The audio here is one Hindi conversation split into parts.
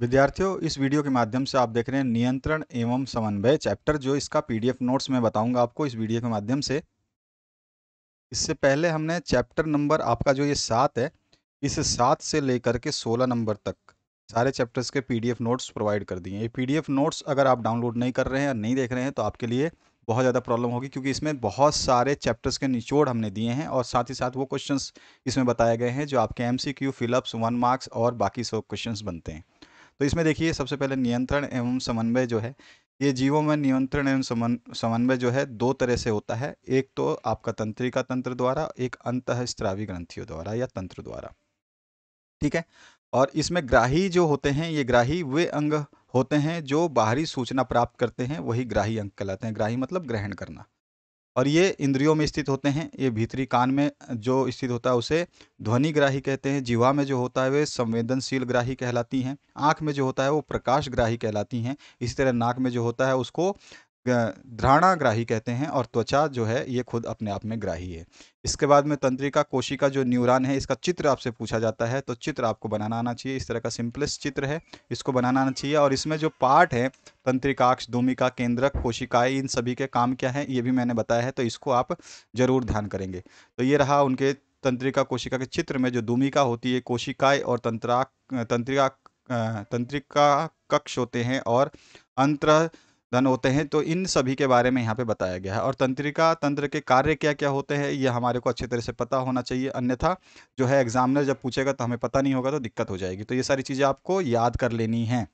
विद्यार्थियों, इस वीडियो के माध्यम से आप देख रहे हैं नियंत्रण एवं समन्वय चैप्टर, जो इसका पीडीएफ नोट्स मैं बताऊंगा आपको इस वीडियो के माध्यम से। इससे पहले हमने चैप्टर नंबर आपका जो ये 7 है, इस 7 से लेकर के 16 नंबर तक सारे चैप्टर्स के पीडीएफ नोट्स प्रोवाइड कर दिए हैं। ये पीडीएफ नोट्स अगर आप डाउनलोड नहीं कर रहे हैं या नहीं देख रहे हैं तो आपके लिए बहुत ज़्यादा प्रॉब्लम होगी, क्योंकि इसमें बहुत सारे चैप्टर्स के निचोड़ हमने दिए हैं और साथ ही साथ वो क्वेश्चंस इसमें बताए गए हैं जो आपके एमसीक्यू, फिलअप्स, 1 मार्क्स और बाकी सब क्वेश्चंस बनते हैं। तो इसमें देखिए, सबसे पहले नियंत्रण एवं समन्वय जो है, ये जीवों में नियंत्रण एवं समन्वय जो है दो तरह से होता है। एक तो आपका तंत्रिका तंत्र द्वारा, एक अंतःस्रावी ग्रंथियों द्वारा या तंत्र द्वारा। ठीक है। और इसमें ग्राही जो होते हैं, ये ग्राही वे अंग होते हैं जो बाहरी सूचना प्राप्त करते हैं, वही ग्राही अंग कहलाते हैं। ग्राही मतलब ग्रहण करना। और ये इंद्रियों में स्थित होते हैं। ये भीतरी कान में जो स्थित होता है उसे ध्वनि ग्राही कहते हैं। जिह्वा में जो होता है वे संवेदनशील ग्राही कहलाती हैं। आँख में जो होता है वो प्रकाश ग्राही कहलाती हैं। इसी तरह नाक में जो होता है उसको घ्राणाग्राही कहते हैं। और त्वचा जो है ये खुद अपने आप में ग्राही है। इसके बाद में तंत्रिका कोशिका जो न्यूरॉन है, इसका चित्र आपसे पूछा जाता है तो चित्र आपको बनाना आना चाहिए। इस तरह का सिंपलेस्ट चित्र है, इसको बनाना आना चाहिए। और इसमें जो पार्ट है, तंत्रिकाक्ष, धूमिका, केंद्रक, कोशिकाएं, इन सभी के काम क्या है ये भी मैंने बताया है, तो इसको आप जरूर ध्यान करेंगे। तो ये रहा उनके तंत्रिका कोशिका के चित्र में जो धूमिका होती है, कोशिकाएं और तंत्रिका तंत्रिका कक्ष होते हैं और अंतर धन होते हैं। तो इन सभी के बारे में यहाँ पे बताया गया है। और तंत्रिका तंत्र के कार्य क्या क्या होते हैं ये हमारे को अच्छी तरह से पता होना चाहिए, अन्यथा जो है एग्जामिनर जब पूछेगा तो हमें पता नहीं होगा तो दिक्कत हो जाएगी। तो ये सारी चीज़ें आपको याद कर लेनी है।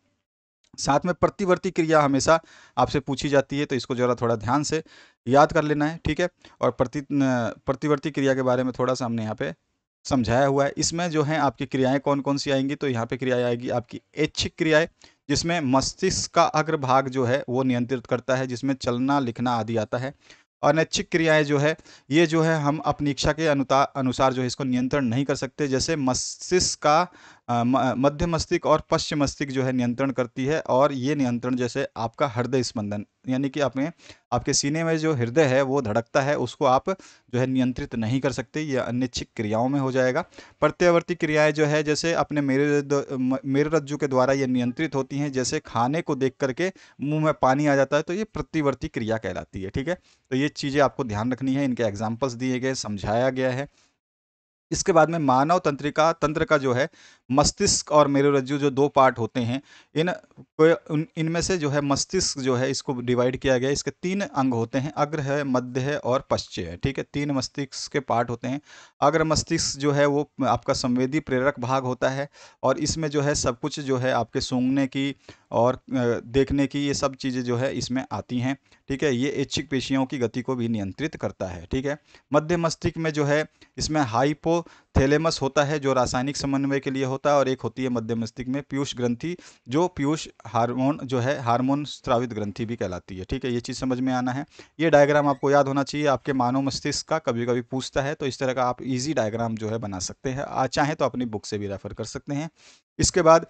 साथ में प्रतिवर्ती क्रिया हमेशा आपसे पूछी जाती है, तो इसको जरा थोड़ा ध्यान से याद कर लेना है। ठीक है। और प्रतिवर्ती क्रिया के बारे में थोड़ा सा हमने यहाँ पे समझाया हुआ है। इसमें जो है आपकी क्रियाएं कौन कौन सी आएंगी, तो यहाँ पे क्रियाएं आएगी आपकी ऐच्छिक क्रियाएं, जिसमें मस्तिष्क का अग्रभाग जो है वो नियंत्रित करता है, जिसमें चलना लिखना आदि आता है। अनैच्छिक क्रियाएं जो है, ये जो है हम अपनी इच्छा के अनुसार जो है इसको नियंत्रण नहीं कर सकते। जैसे मस्तिष्क का मध्य मस्तिष्क और पश्चिम मस्तिष्क जो है नियंत्रण करती है। और ये नियंत्रण जैसे आपका हृदय स्पंदन, यानी कि आपके सीने में जो हृदय है वो धड़कता है, उसको आप जो है नियंत्रित नहीं कर सकते। ये अनैच्छिक क्रियाओं में हो जाएगा। प्रत्यावर्ती क्रियाएं जो है, जैसे अपने मेरुरज्जु के द्वारा ये नियंत्रित होती हैं। जैसे खाने को देख करके मुंह में पानी आ जाता है, तो ये प्रतिवर्ती क्रिया कहलाती है। ठीक है। तो ये चीज़ें आपको ध्यान रखनी है, इनके एग्जाम्पल्स दिए गए, समझाया गया है। इसके बाद में मानव तंत्रिका तंत्र का जो है, मस्तिष्क और मेरुरज्जु जो दो पार्ट होते हैं, इनमें से जो है मस्तिष्क जो है इसको डिवाइड किया गया है। इसके 3 अंग होते हैं, अग्र है, मध्य है और पश्च है। ठीक है। 3 मस्तिष्क के पार्ट होते हैं। अग्र मस्तिष्क जो है वो आपका संवेदी प्रेरक भाग होता है, और इसमें जो है सब कुछ जो है आपके सूंघने की और देखने की, ये सब चीज़ें जो है इसमें आती हैं। ठीक है। ये ऐच्छिक पेशियों की गति को भी नियंत्रित करता है। ठीक है। मध्य मस्तिष्क में जो है, इसमें हाइपोथैलेमस होता है जो रासायनिक समन्वय के लिए होता है, और एक होती है मध्य मस्तिष्क में पीयूष ग्रंथि, जो पीयूष हार्मोन जो है हार्मोन स्रावित ग्रंथि भी कहलाती है। ठीक है। ये चीज़ समझ में आना है। ये डायग्राम आपको याद होना चाहिए, आपके मानव मस्तिष्क का कभी कभी पूछता है, तो इस तरह का आप इजी डायग्राम जो है बना सकते हैं। चाहें तो अपनी बुक से भी रेफर कर सकते हैं। इसके बाद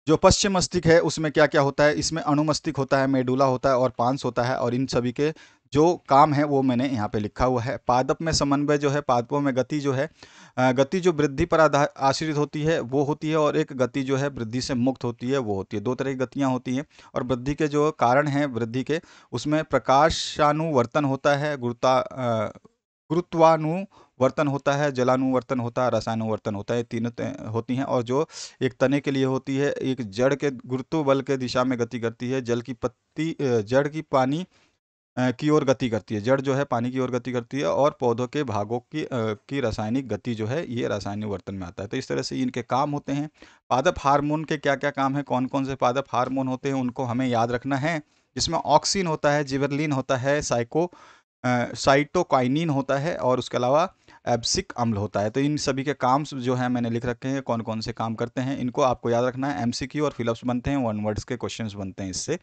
जो पश्चिम मस्तिष्क है उसमें क्या क्या होता है, इसमें अनुमस्तिष्क होता है, मेडुला होता है और पांस होता है। और इन सभी के जो काम है वो मैंने यहाँ पे लिखा हुआ है। पादप में समन्वय जो है, पादपों में गति जो है, गति जो वृद्धि पर आश्रित होती है वो होती है, और एक गति जो है वृद्धि से मुक्त होती है वो होती है। दो तरह की गतियाँ होती हैं। और वृद्धि के जो कारण हैं वृद्धि के, उसमें प्रकाशानुवर्तन होता है, गुरुत्वानुवर्तन होता है, जलानुवर्तन होता है, रसायनुवर्तन होता है। तीनों होती हैं। और जो एक तने के लिए होती है, एक जड़ के गुरुत्व बल के दिशा में गति करती है, जड़ की पानी की ओर गति करती है, जड़ जो है पानी की ओर गति करती है, और पौधों के भागों की रासायनिक गति जो है ये रासायनिक में आता है। तो इस तरह से इनके काम होते हैं। पादप हार्मोन के क्या क्या काम है, कौन कौन से पादप हार्मोन होते हैं उनको हमें याद रखना है। जिसमें ऑक्सिन होता है, जिबरलिन होता है, साइटोकाइनिन होता है, और उसके अलावा एब्सिक अम्ल होता है। तो इन सभी के काम जो है मैंने लिख रखे हैं, कौन कौन से काम करते हैं, इनको आपको याद रखना है। एमसीक्यू और फिलअप्स बनते हैं, 1 वर्ड्स के क्वेश्चंस बनते हैं इससे।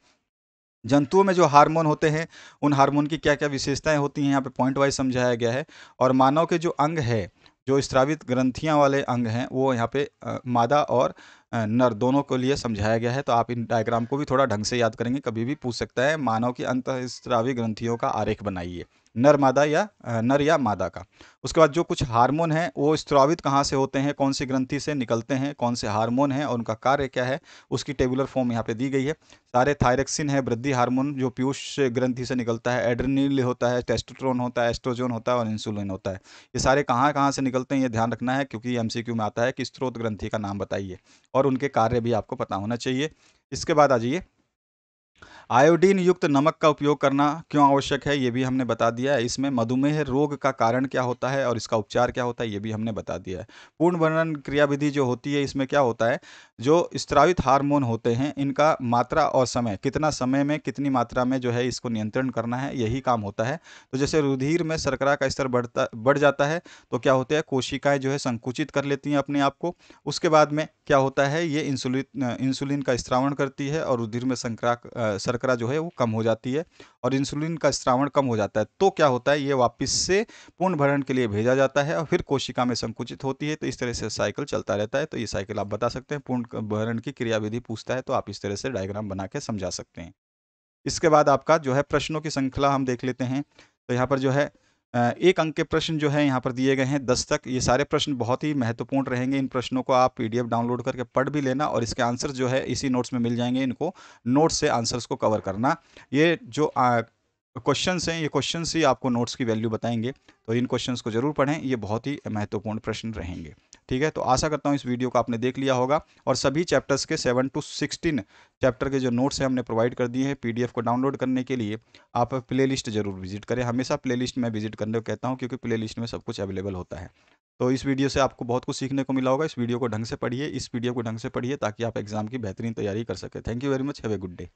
जंतुओं में जो हार्मोन होते हैं, उन हार्मोन की क्या क्या विशेषताएं होती हैं यहाँ पे पॉइंट वाइज समझाया गया है। और मानव के जो अंग है, जो स्रावित ग्रंथियां वाले अंग हैं, वो यहाँ पे मादा और नर दोनों के लिए समझाया गया है। तो आप इन डायग्राम को भी थोड़ा ढंग से याद करेंगे, कभी भी पूछ सकता है मानव की अंतःस्रावी ग्रंथियों का आरेख बनाइए, नर मादा या नर या मादा का। उसके बाद जो कुछ हार्मोन हैं वो स्रावित कहाँ से होते हैं, कौन सी ग्रंथि से निकलते हैं, कौन से हार्मोन हैं और उनका कार्य क्या है, उसकी टेबुलर फॉर्म यहाँ पे दी गई है। सारे थायरक्सिन है वृद्धि हार्मोन जो पीयूष ग्रंथि से निकलता है, एड्रेनल होता है, टेस्टोस्टेरोन होता है, एस्ट्रोजन होता है और इंसुलिन होता है। ये सारे कहाँ कहाँ से निकलते हैं ये ध्यान रखना है, क्योंकि एमसीक्यू में आता है कि स्रोत ग्रंथि का नाम बताइए और उनके कार्य भी आपको पता होना चाहिए। इसके बाद आ जाइए, आयोडीन युक्त नमक का उपयोग करना क्यों आवश्यक है, ये भी हमने बता दिया है। इसमें मधुमेह रोग का कारण क्या होता है और इसका उपचार क्या होता है, ये भी हमने बता दिया है। पूर्ण वर्णन क्रियाविधि जो होती है, इसमें क्या होता है, जो स्रावित हार्मोन होते हैं इनका मात्रा और समय, कितना समय में कितनी मात्रा में जो है इसको नियंत्रण करना है, यही काम होता है। तो जैसे रुधिर में शर्करा का स्तर बढ़ जाता है तो क्या होता है, कोशिकाएं जो है संकुचित कर लेती हैं अपने आप को। उसके बाद में क्या होता है, ये इंसुलिन का स्त्रावण करती है और रुधिर में शर्करा जो है वो कम हो जाती है और इंसुलिन का स्त्रावण कम हो जाता है। तो क्या होता है, ये वापस से पूर्ण भरण के लिए भेजा जाता है और फिर कोशिका में संकुचित होती है। तो इस तरह से साइकिल चलता रहता है। तो ये साइकिल आप बता सकते हैं। पूर्ण भरण की क्रियाविधि पूछता है तो आप इस तरह से डायग्राम बना के समझा सकते हैं। इसके बाद आपका जो है प्रश्नों की श्रृंखला हम देख लेते हैं। तो यहाँ पर जो है 1 अंक के प्रश्न जो है यहाँ पर दिए गए हैं 10 तक। ये सारे प्रश्न बहुत ही महत्वपूर्ण रहेंगे। इन प्रश्नों को आप पीडीएफ डाउनलोड करके पढ़ भी लेना और इसके आंसर जो है इसी नोट्स में मिल जाएंगे। इनको नोट्स से आंसर्स को कवर करना। ये जो क्वेश्चंस हैं, ये क्वेश्चंस ही आपको नोट्स की वैल्यू बताएंगे। तो इन क्वेश्चंस को जरूर पढ़ें, ये बहुत ही महत्वपूर्ण प्रश्न रहेंगे। ठीक है, तो आशा करता हूँ इस वीडियो को आपने देख लिया होगा और सभी चैप्टर्स के 7 to 16 चैप्टर के जो नोट्स हैं हमने प्रोवाइड कर दिए हैं। पीडीएफ को डाउनलोड करने के लिए आप प्लेलिस्ट जरूर विजिट करें। हमेशा प्लेलिस्ट में विजिट करने को कहता हूँ क्योंकि प्लेलिस्ट में सब कुछ अवेलेबल होता है। तो इस वीडियो से आपको बहुत कुछ सीखने को मिला होगा। इस वीडियो को ढंग से पढ़िए, इस वीडियो को ढंग से पढ़िए ताकि आप एग्जाम की बेहतरीन तैयारी कर सकें। Thank you very much, have a good day.